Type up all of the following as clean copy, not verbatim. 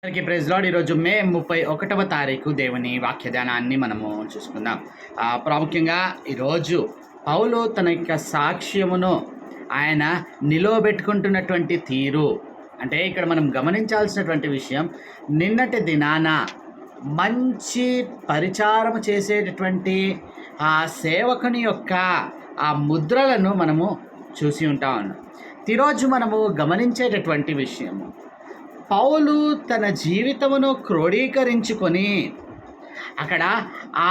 అందరికీ praise lord. ఈరోజు మే 31వ తారీఖు దేవుని వాక్యదానాన్ని మనము చూసుకుందాం. ప్రాముఖ్యంగా ఈరోజు పౌలు తన యొక్క సాక్ష్యమును ఆయన నిలవబెట్టుకుంటున్నటువంటి తీరు, అంటే ఇక్కడ మనం గమనించాల్సినటువంటి విషయం, నిన్నటి దినాన మంచి పరిచారం చేసేటటువంటి ఆ సేవకుని యొక్క ఆ ముద్రలను మనము చూసి ఉంటాం. ఈరోజు మనము గమనించేటటువంటి విషయము, పౌలు తన జీవితమును క్రోడీకరించుకొని అక్కడ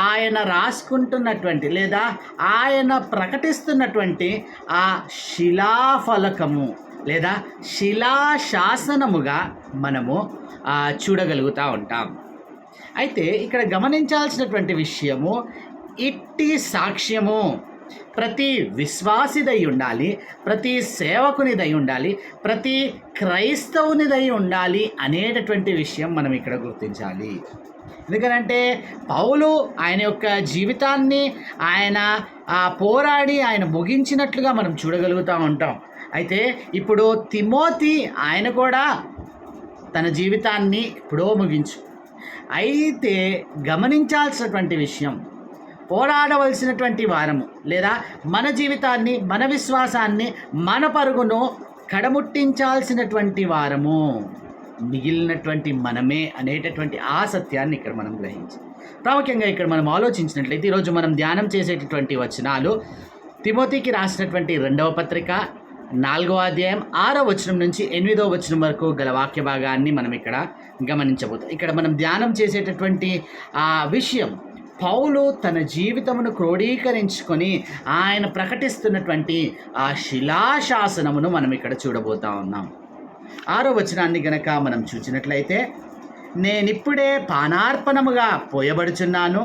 ఆయన రాసుకుంటున్నటువంటి లేదా ఆయన ప్రకటిస్తున్నటువంటి ఆ శిలాఫలకము లేదా శిలాశాసనముగా మనము చూడగలుగుతూ ఉంటాం. అయితే ఇక్కడ గమనించాల్సినటువంటి విషయము, ఇట్టి సాక్ష్యము ప్రతి విశ్వాసిదై ఉండాలి, ప్రతి సేవకునిదై ఉండాలి, ప్రతి క్రైస్తవునిదై ఉండాలి అనేటటువంటి విషయం మనం ఇక్కడ గుర్తించాలి. ఎందుకంటే పౌలు ఆయన యొక్క జీవితాన్ని ఆయన పోరాడి ఆయన ముగించినట్లుగా మనం చూడగలుగుతూ ఉంటాం. అయితే ఇప్పుడు తిమోతి ఆయన కూడా తన జీవితాన్ని ఎప్పుడో ముగించు. అయితే గమనించాల్సినటువంటి విషయం, పోరాడవలసినటువంటి వారము లేదా మన జీవితాన్ని, మన విశ్వాసాన్ని, మన పరుగును కడముట్టించాల్సినటువంటి వారము మిగిలినటువంటి మనమే అనేటటువంటి ఆ సత్యాన్ని ఇక్కడ మనం గ్రహించాలి. ప్రాముఖ్యంగా ఇక్కడ మనం ఆలోచించినట్లయితే ఈరోజు మనం ధ్యానం చేసేటటువంటి వచనాలు తిమోతికి రాసినటువంటి 2వ పత్రిక 4వ అధ్యాయం 6వ వచనం నుంచి 8వ వచనం వరకు గల వాక్య భాగాన్ని మనం ఇక్కడ గమనించబోతాం. ఇక్కడ మనం ధ్యానం చేసేటటువంటి ఆ విషయం, పౌలు తన జీవితమును క్రోడీకరించుకొని ఆయన ప్రకటిస్తున్నటువంటి ఆ శిలాశాసనమును మనం ఇక్కడ చూడబోతా ఉన్నాం. 6వ వచనాన్ని గనక మనం చూసినట్లయితే, నేనిప్పుడే పానార్పణముగా పోయబడుచున్నాను,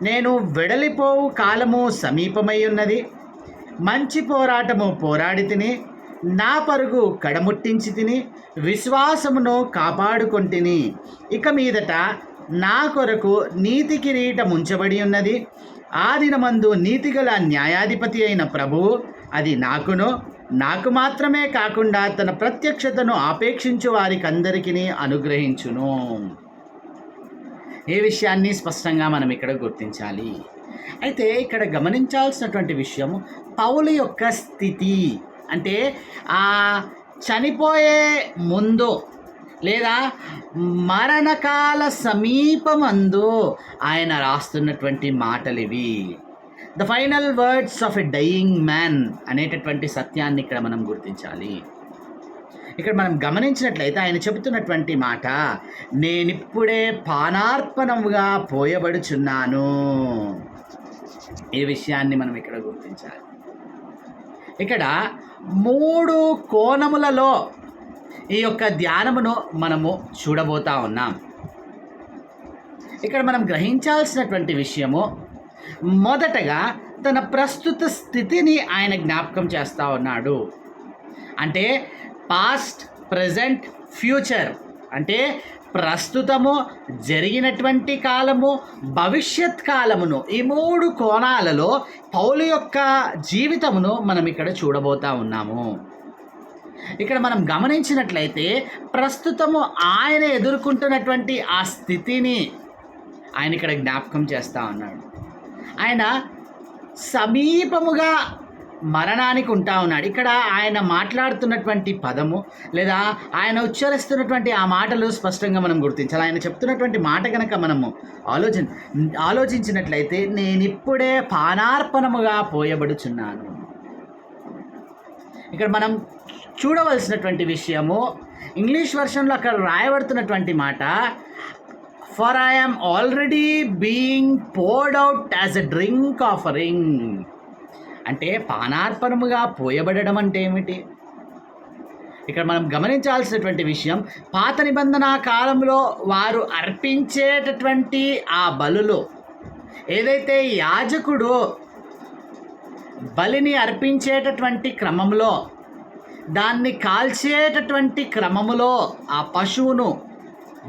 నేను వెడలిపోవు కాలము సమీపమై ఉన్నది, మంచి పోరాటము పోరాడి తిని, నా పరుగు కడముట్టించి తిని, విశ్వాసమును కాపాడుకొంటిని, ఇక మీదట నా కొరకు నీతి కిరీటం ఉంచబడి ఉన్నది, ఆ దినమందు నీతిగల న్యాయాధిపతి అయిన ప్రభువు అది నాకు మాత్రమే కాకుండా తన ప్రత్యక్షతను ఆపేక్షించు వారికి అందరికీ అనుగ్రహించును. ఈ విషయాన్ని స్పష్టంగా మనం ఇక్కడ గుర్తించాలి. అయితే ఇక్కడ గమనించాల్సినటువంటి విషయం, పౌలు యొక్క స్థితి అంటే చనిపోయే ముందు లేదా మరణకాల సమీపమందు ఆయన రాస్తున్నటువంటి మాటలు ఇవి. The final words of a dying man అనేటటువంటి సత్యాన్ని ఇక్కడ మనం గుర్తించాలి. ఇక్కడ మనం గమనించినట్లయితే ఆయన చెబుతున్నటువంటి మాట, నేనిప్పుడే పానార్పణముగా పోయబడుచున్నాను. ఈ విషయాన్ని మనం ఇక్కడ గుర్తించాలి. ఇక్కడ 3 కోణములలో ఈ యొక్క ధ్యానమును మనము చూడబోతా ఉన్నాం. ఇక్కడ మనం గ్రహించాల్సినటువంటి విషయము, మొదటగా తన ప్రస్తుత స్థితిని ఆయన జ్ఞాపకం చేస్తూ ఉన్నాడు. అంటే పాస్ట్, ప్రజెంట్, ఫ్యూచర్, అంటే ప్రస్తుతము, జరిగినటువంటి కాలము, భవిష్యత్ కాలమును, ఈ 3 కోణాలలో పౌలు యొక్క జీవితమును మనం ఇక్కడ చూడబోతా ఉన్నాము. ఇక్కడ మనం గమనించినట్లయితే ప్రస్తుతము ఆయన ఎదుర్కొంటున్నటువంటి ఆ స్థితిని ఆయన ఇక్కడ జ్ఞాపకం చేస్తూ ఉన్నాడు. ఆయన సమీపముగా మరణానికి ఉంటా ఉన్నాడు. ఇక్కడ ఆయన మాట్లాడుతున్నటువంటి పదము లేదా ఆయన ఉచ్చరిస్తున్నటువంటి ఆ మాటలు స్పష్టంగా మనం గుర్తించాలి. ఆయన చెప్తున్నటువంటి మాట కనుక మనము ఆలోచించినట్లయితే, నేనిప్పుడే పానార్పణముగా పోయబడుచున్నాను. ఇక్కడ మనం చూడవలసినటువంటి విషయము, ఇంగ్లీష్ వర్షన్లో అక్కడ రాయబడుతున్నటువంటి మాట, for I am already being poured out as a drink offering. అంటే పానార్పణముగా పోయబడడం అంటే ఏమిటి? ఇక్కడ మనం గమనించాల్సినటువంటి విషయం, పాత నిబంధన కాలంలో వారు అర్పించేటటువంటి ఆ బలులు, ఏదైతే యాజకుడు బలిని అర్పించేటటువంటి క్రమంలో, దాన్ని కాల్చేటటువంటి క్రమములో, ఆ పశువును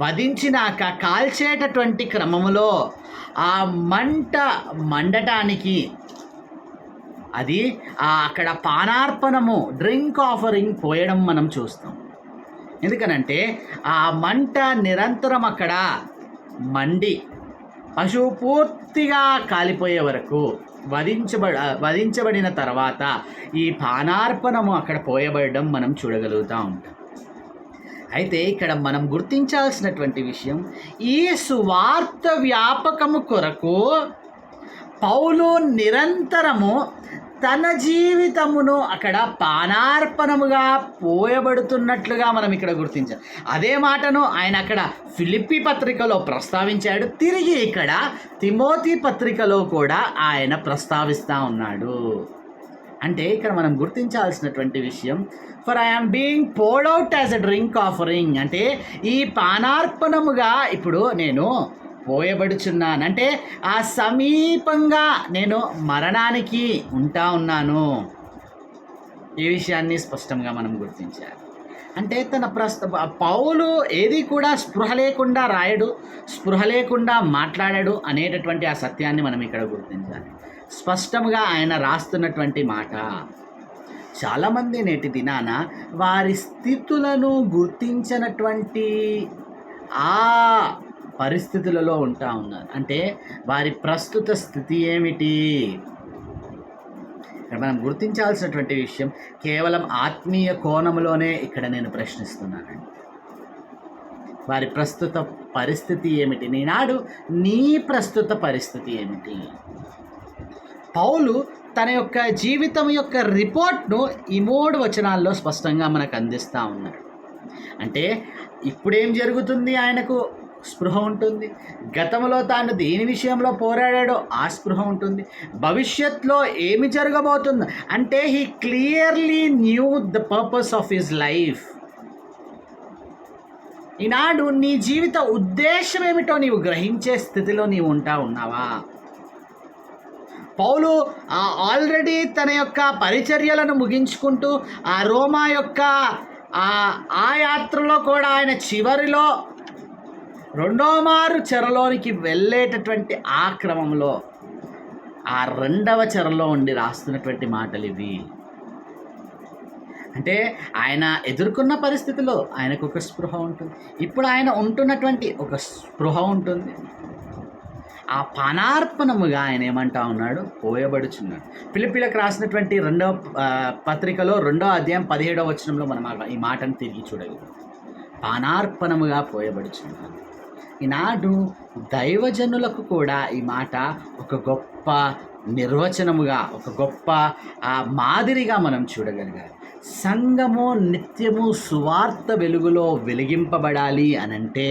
వధించినాక కాల్చేటటువంటి క్రమములో ఆ మంట మండటానికి అది అక్కడ పానార్పణము, డ్రింక్ ఆఫరింగ్ పోయడం మనం చూస్తాం. ఎందుకనంటే ఆ మంట నిరంతరం అక్కడ మండి పశువు పూర్తిగా కాలిపోయే వరకు వధించబడిన తర్వాత ఈ పానార్పణము అక్కడ పోయబడడం మనం చూడగలుగుతూ ఉంటాం. అయితే ఇక్కడ మనం గుర్తించాల్సినటువంటి విషయం, ఈ సువార్త వ్యాపకము కొరకు పౌలు నిరంతరము తన జీవితమును అక్కడ పానార్పణముగా పోయబడుతున్నట్లుగా మనం ఇక్కడ గుర్తించాం. అదే మాటను ఆయన అక్కడ ఫిలిప్పీ పత్రికలో ప్రస్తావించాడు, తిరిగి ఇక్కడ తిమోతి పత్రికలో కూడా ఆయన ప్రస్తావిస్తూ ఉన్నాడు. అంటే ఇక్కడ మనం గుర్తించాల్సినటువంటి విషయం, for I am being poured out as a drink offering, అంటే ఈ పానార్పణముగా ఇప్పుడు నేను పోయబడుచున్నాను, అంటే ఆ సమీపంగా నేను మరణానికి ఉంటా ఉన్నాను. ఈ విషయాన్ని స్పష్టంగా మనం గుర్తించాలి. అంటే తన పౌలు ఏది కూడా స్పృహ లేకుండా రాయడు, స్పృహ లేకుండా మాట్లాడాడు అనేటటువంటి ఆ సత్యాన్ని మనం ఇక్కడ గుర్తించాలి. స్పష్టంగా ఆయన రాస్తున్నటువంటి మాట, చాలామంది నేటి దినాన వారి స్థితులను గుర్తించినటువంటి ఆ పరిస్థితులలో ఉంటా ఉన్నారు. అంటే వారి ప్రస్తుత స్థితి ఏమిటి? ఇక్కడ మనం గుర్తించాల్సినటువంటి విషయం కేవలం ఆత్మీయ కోణంలోనే ఇక్కడ నేను ప్రశ్నిస్తున్నానండి. వారి ప్రస్తుత పరిస్థితి ఏమిటి? ఈనాడు నీ ప్రస్తుత పరిస్థితి ఏమిటి? పౌలు తన యొక్క జీవితం యొక్క రిపోర్ట్ను ఈ 3 వచనాల్లో స్పష్టంగా మనకు అందిస్తూ ఉన్నాడు. అంటే ఇప్పుడేం జరుగుతుంది ఆయనకు స్పృహ ఉంటుంది, గతంలో తాను దేని విషయంలో పోరాడాడో ఆ స్పృహ ఉంటుంది, భవిష్యత్తులో ఏమి జరగబోతుందో అంటే he clearly knew the purpose of his life. ఈనాడు నీ జీవిత ఉద్దేశం ఏమిటో నీవు గ్రహించే స్థితిలో నీవు ఉన్నావా? పౌలు ఆల్రెడీ తన యొక్క పరిచర్యలను ముగించుకుంటూ ఆ రోమా యొక్క ఆ యాత్రలో కూడా ఆయన చివరిలో 2వ మారు చెరలోనికి వెళ్ళేటటువంటి ఆ క్రమంలో ఆ 2వ చెరలో ఉండి రాస్తున్నటువంటి మాటలు ఇవి. అంటే ఆయన ఎదుర్కొన్న పరిస్థితిలో ఆయనకు ఒక స్పృహ ఉంటుంది, ఇప్పుడు ఆయన ఉంటున్నటువంటి ఒక స్పృహ ఉంటుంది. ఆ పానార్పణముగా ఆయన ఏమంటా ఉన్నాడు? పోయబడుచున్నాడు. ఫిలిప్పీలకు రాసినటువంటి 2వ పత్రికలో 2వ అధ్యాయం 17వ వచనంలో మనం ఈ మాటను తిరిగి చూడగలం. పానార్పణముగా పోయబడుచున్నాడు. ఈనాడు దైవజనులకు కూడా ఈ మాట ఒక గొప్ప నిర్వచనముగా, ఒక గొప్ప మాదిరిగా మనం చూడగలిగాలి. సంఘము నిత్యము సువార్త వెలుగులో వెలిగింపబడాలి అనంటే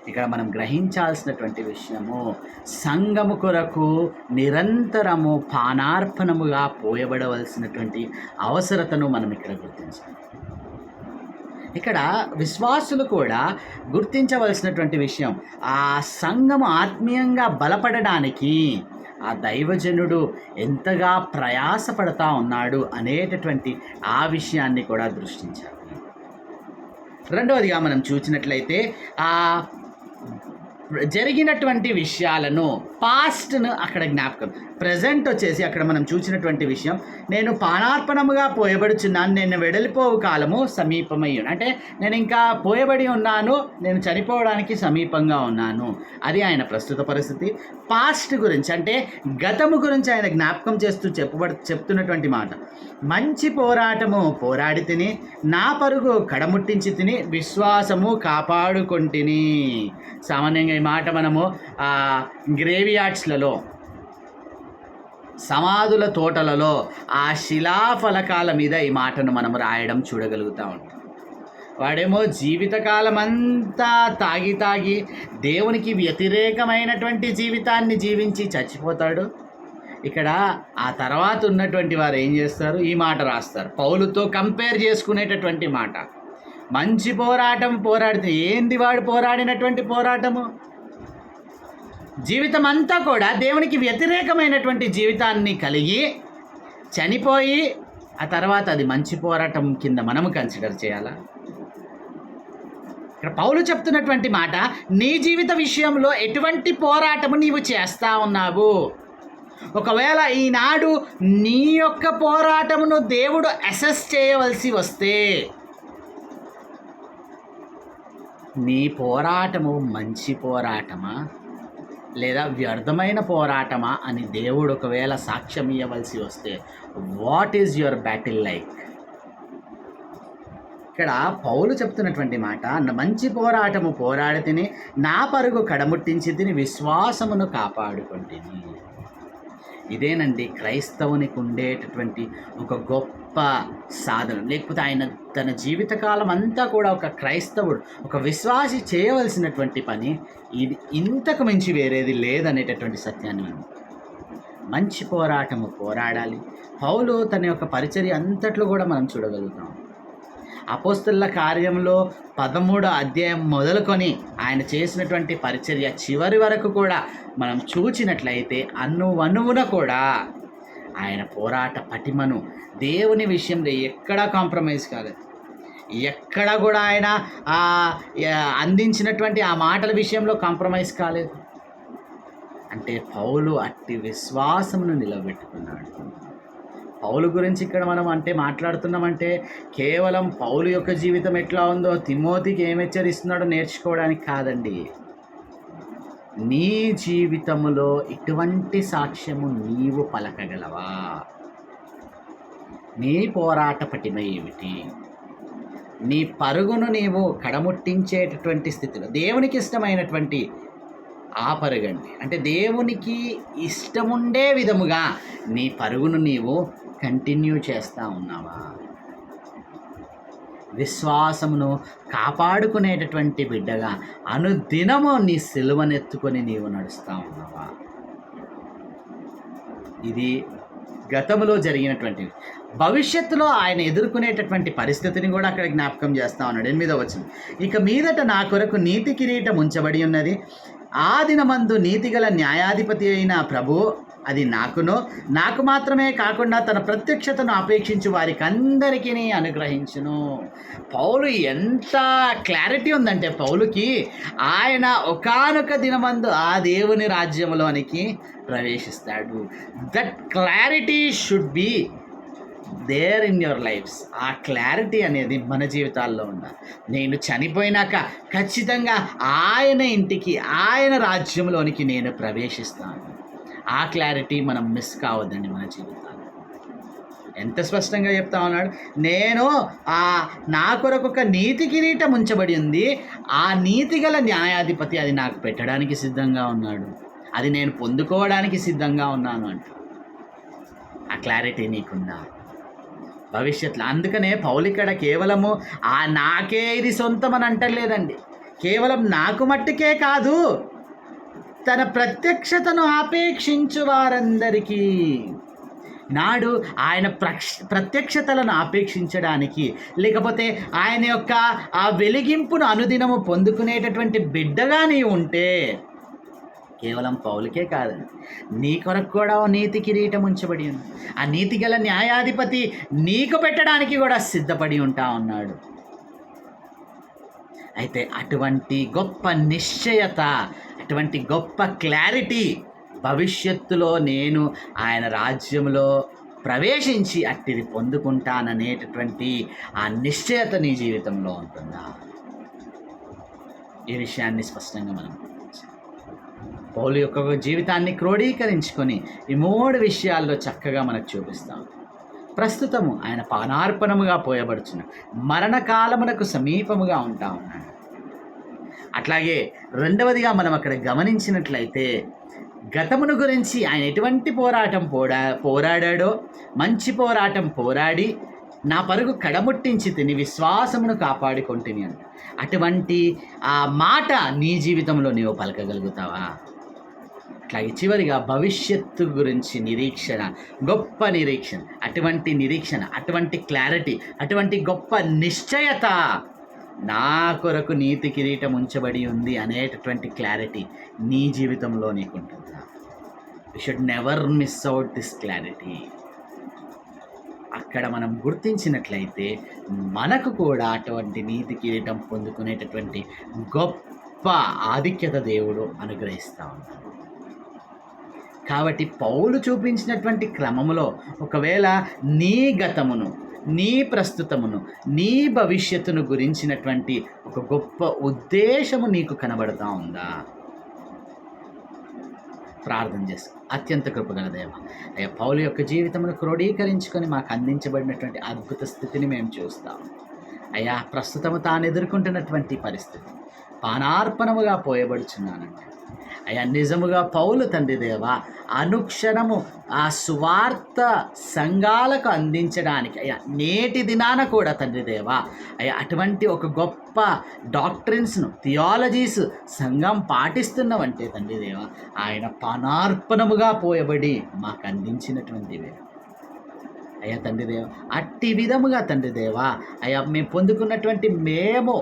ఇక్కడ మనం గ్రహించాల్సినటువంటి విషయము, సంఘము కొరకు నిరంతరము పానార్పణముగా పోయబడవలసినటువంటి అవసరతను మనం ఇక్కడ గుర్తించాలి. ఇక్కడ విశ్వాసులు కూడా గుర్తించవలసినటువంటి విషయం, ఆ సంఘము ఆత్మీయంగా బలపడడానికి ఆ దైవజనుడు ఎంతగా ప్రయాసపడతా ఉన్నాడు అనేటటువంటి ఆ విషయాన్ని కూడా దృష్టించాలి. రెండవదిగా మనం చూసినట్లయితే ఆ జరిగినటువంటి విషయాలను, పాస్ట్ను అక్కడ జ్ఞాపకం, ప్రజెంట్ వచ్చేసి అక్కడ మనం చూసినటువంటి విషయం, నేను పానార్పణముగా పోయబడుచున్నాను, నేను వెడలిపోవు కాలము సమీపమయ్యాను, అంటే నేను ఇంకా పోయబడి ఉన్నాను, నేను చనిపోవడానికి సమీపంగా ఉన్నాను. అది ఆయన ప్రస్తుత పరిస్థితి. పాస్ట్ గురించి అంటే గతము గురించి ఆయన జ్ఞాపకం చేస్తూ చెప్తున్నటువంటి మాట, మంచి పోరాటము పోరాడి తిని, నా పరుగు కడముట్టించి తిని, విశ్వాసము కాపాడుకొంటిని. సామాన్యంగా ఈ మాట మనము గ్రేవ్యార్డ్స్లలో, సమాధుల తోటలలో ఆ శిలాఫలకాల మీద ఈ మాటను మనం రాయడం చూడగలుగుతూ ఉంటాం. వాడేమో జీవితకాలం అంతా తాగి దేవునికి వ్యతిరేకమైనటువంటి జీవితాన్ని జీవించి చచ్చిపోతాడు. ఇక్కడ ఆ తర్వాత ఉన్నటువంటి వారు ఏం చేస్తారు? ఈ మాట రాస్తారు, పౌలుతో కంపేర్ చేసుకునేటటువంటి మాట. మంచి పోరాటం పోరాడితే ఏంది వాడు పోరాడినటువంటి పోరాటము? జీవితం అంతా కూడా దేవునికి వ్యతిరేకమైనటువంటి జీవితాన్ని కలిగి చనిపోయి ఆ తర్వాత అది మంచి పోరాటం కింద మనము కన్సిడర్ చేయాలా? ఇక్కడ పౌలు చెప్తున్నటువంటి మాట, నీ జీవిత విషయంలో ఎటువంటి పోరాటము నీవు చేస్తా ఉన్నావు? ఒకవేళ ఈనాడు నీ యొక్క పోరాటమును దేవుడు అసెస్ చేయవలసి వస్తే, నీ పోరాటము మంచి పోరాటమా లేదా వ్యర్థమైన పోరాటమా అని దేవుడు ఒకవేళ సాక్ష్యం ఇవ్వవలసి వస్తే what is your battle like? ఇక్కడ పౌలు చెప్తున్నటువంటి మాట, మంచి పోరాటము పోరాడి తిని నా పరుగు కడముట్టించి తిని విశ్వాసమును కాపాడుకుంటుని. ఇదేనండి క్రైస్తవునికి ఉండేటటువంటి ఒక గొప్ప సాధనం. లేకపోతే ఆయన తన జీవితకాలం అంతా కూడా ఒక క్రైస్తవుడు, ఒక విశ్వాసి చేయవలసినటువంటి పని ఇది. ఇంతకు మించి వేరేది లేదనేటటువంటి సత్యాన్ని మనం మంచి పోరాటము పోరాడాలి. పౌలు తన యొక్క పరిచర్య అంతట్లో కూడా మనం చూడగలుగుతాం. అపోస్తలుల కార్యంలో 13వ అధ్యాయం మొదలుకొని ఆయన చేసినటువంటి పరిచర్య చివరి వరకు కూడా మనం చూచినట్లయితే అణువణువున కూడా ఆయన పోరాట పటిమను దేవుని విషయంలో ఎక్కడా కాంప్రమైజ్ కాలేదు. ఎక్కడ కూడా ఆయన అందించినటువంటి ఆ మాటల విషయంలో కాంప్రమైజ్ కాలేదు. అంటే పౌలు అట్టి విశ్వాసమును నిలబెట్టుకున్నాడు. పౌలు గురించి ఇక్కడ మనం మాట్లాడుతున్నామంటే కేవలం పౌలు యొక్క జీవితం ఎట్లా ఉందో తిమోతికి ఏం హెచ్చరిస్తున్నాడో నేర్చుకోవడానికి కాదండి. నీ జీవితంలో ఇటువంటి సాక్ష్యము నీవు పలకగలవా? నీ పోరాట పటిమ ఏమిటి? నీ పరుగును నీవు కడముట్టించేటటువంటి స్థితిలో దేవునికి ఇష్టమైనటువంటి ఆ పరుగండి, అంటే దేవునికి ఇష్టముండే విధముగా నీ పరుగును నీవు కంటిన్యూ చేస్తూ ఉన్నావా? విశ్వాసమును కాపాడుకునేటటువంటి బిడ్డగా అనుదినము నీ సిలువనెత్తుకొని నీవు నడుస్తూ ఉన్నావా? ఇది గతంలో జరిగినటువంటిది. భవిష్యత్తులో ఆయన ఎదుర్కొనేటటువంటి పరిస్థితిని కూడా అక్కడ జ్ఞాపకం చేస్తూ ఉన్నాడు. 8వ వచనం, ఇక మీదట నా కొరకు నీతి కిరీటం ఉంచబడి ఉన్నది. ఆ దినమందు నీతిగల న్యాయాధిపతి అయిన ప్రభు అది నాకు మాత్రమే కాకుండా తన ప్రత్యక్షతను అపేక్షించి వారికి అందరికీ అనుగ్రహించును. పౌలు ఎంత క్లారిటీ ఉందంటే పౌలుకి, ఆయన ఒకానొక దినమందు ఆ దేవుని రాజ్యంలోనికి ప్రవేశిస్తాడు. That clarity should be there in your lifes. ఆ క్లారిటీ అనేది మన జీవితాల్లో ఉండాలి. నేను చనిపోయినాక ఖచ్చితంగా ఆయన ఇంటికి, ఆయన రాజ్యంలోనికి నేను ప్రవేశిస్తాను. ఆ క్లారిటీ మనం మిస్ కావద్దండి మన జీవితాల్లో. ఎంత స్పష్టంగా చెప్తా ఉన్నాడు, నేను నా కొరకు ఒక నీతి కిరీటం ఉంచబడి ఉంది. ఆ నీతి గల న్యాయాధిపతి అది నాకు పెట్టడానికి సిద్ధంగా ఉన్నాడు. అది నేను పొందుకోవడానికి సిద్ధంగా ఉన్నాను అంట. ఆ క్లారిటీ నీకుందా భవిష్యత్తులో? అందుకనే పౌలికడ కేవలము నాకే ఇది సొంతం అని అంటలేదండి. కేవలం నాకు మట్టుకే కాదు, తన ప్రత్యక్షతను ఆపేక్షించు వారందరికీ. నాడు ఆయన ప్రత్యక్షతలను ఆపేక్షించడానికి, లేకపోతే ఆయన యొక్క ఆ వెలిగింపును అనుదినము పొందుకునేటటువంటి బిడ్డగా నీవు ఉంటే కేవలం పౌలుకే కాదండి, నీ కొరకు కూడా ఓ నీతి కిరీటం ఉంచబడి ఉంది. ఆ నీతి గల న్యాయాధిపతి నీకు పెట్టడానికి కూడా సిద్ధపడి ఉంటా ఉన్నాడు. అయితే అటువంటి గొప్ప నిశ్చయత, అటువంటి గొప్ప క్లారిటీ భవిష్యత్తులో నేను ఆయన రాజ్యంలో ప్రవేశించి అట్టిది పొందుకుంటాననేటటువంటి ఆ నిశ్చయత నీ జీవితంలో ఉంటుందా? ఈ విషయాన్ని స్పష్టంగా మనం పౌలు యొక్క జీవితాన్ని క్రోడీకరించుకొని ఈ 3 విషయాల్లో చక్కగా మనకు చూపిస్తాం. ప్రస్తుతము ఆయన పానార్పణముగా పోయబడుచున్న మరణకాలమునకు సమీపముగా ఉంటా ఉన్నాడు. అట్లాగే రెండవదిగా మనం అక్కడ గమనించినట్లయితే గతమును గురించి ఆయన ఎటువంటి పోరాటం పోరాడాడో, మంచి పోరాటం పోరాడి నా పరుగు కడముట్టించి తిని విశ్వాసమును కాపాడుకొంటిని అంట. అటువంటి ఆ మాట నీ జీవితంలో నీవు పలకగలుగుతావా? అట్లాగే చివరిగా భవిష్యత్తు గురించి నిరీక్షణ, గొప్ప నిరీక్షణ, అటువంటి నిరీక్షణ, అటువంటి క్లారిటీ, అటువంటి గొప్ప నిశ్చయత, నా కొరకు నీతి కిరీటం ఉంచబడి ఉంది అనేటటువంటి క్లారిటీ నీ జీవితంలో నీకుంటుందా? You should never miss out this clarity. అక్కడ మనం గుర్తించినట్లయితే మనకు కూడా అటువంటి నీతి కిరీటం పొందుకునేటటువంటి గొప్ప ఆధిక్యత దేవుడు అనుగ్రహిస్తూ ఉంటాడు. కాబట్టి పౌలు చూపించినటువంటి క్రమములో ఒకవేళ నీ గతమును, నీ ప్రస్తుతమును, నీ భవిష్యత్తును గురించినటువంటి ఒక గొప్ప ఉద్దేశము నీకు కనబడతా ఉందా? ప్రార్థన చేసుకో. అత్యంత కృపగల దేవ, అయ్యా పౌలు యొక్క జీవితమును క్రోడీకరించుకొని మాకు అందించబడినటువంటి అద్భుత స్థితిని మేము చూస్తాము. అయ్యా ప్రస్తుతము తాను ఎదుర్కొంటున్నటువంటి పరిస్థితి పానార్పణముగా పోయబడుచున్నానండి. అయ్యా నిజముగా పౌలు తండ్రి దేవ అనుక్షణము ఆ సువార్త సంఘాలకు అందించడానికి అయ్యా నేటి దినాన కూడా తండ్రి దేవ అయ్యా అటువంటి ఒక గొప్ప డాక్ట్రిన్స్ను, థియాలజీస్ సంఘం పాటిస్తున్నామంటే తండ్రి దేవ ఆయన పానార్పణముగా పోయబడి మాకు అందించినటువంటివే అయ్యా తండ్రి దేవ. అట్టి విధముగా తండ్రి దేవ అయ్యా మేము పొందుకున్నటువంటి మేము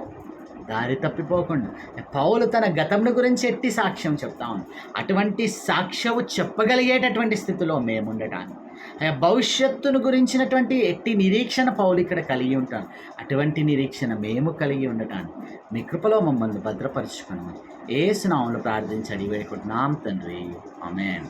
దారి తప్పిపోకుండా పౌలు తన గతంను గురించి ఎట్టి సాక్ష్యం చెప్తా ఉంది. అటువంటి సాక్ష్యము చెప్పగలిగేటటువంటి స్థితిలో మేము ఉండటానికి అయ్యా భవిష్యత్తును గురించినటువంటి ఎట్టి నిరీక్షణ పౌలు ఇక్కడ కలిగి ఉంటాను. అటువంటి నిరీక్షణ మేము కలిగి ఉండటానికి మీ కృపలో మమ్మల్ని భద్రపరచుకున్నామని యేసు నామములో ప్రార్థించి అడిగి వేడుకుంటున్నాం తండ్రి. ఆమేన్.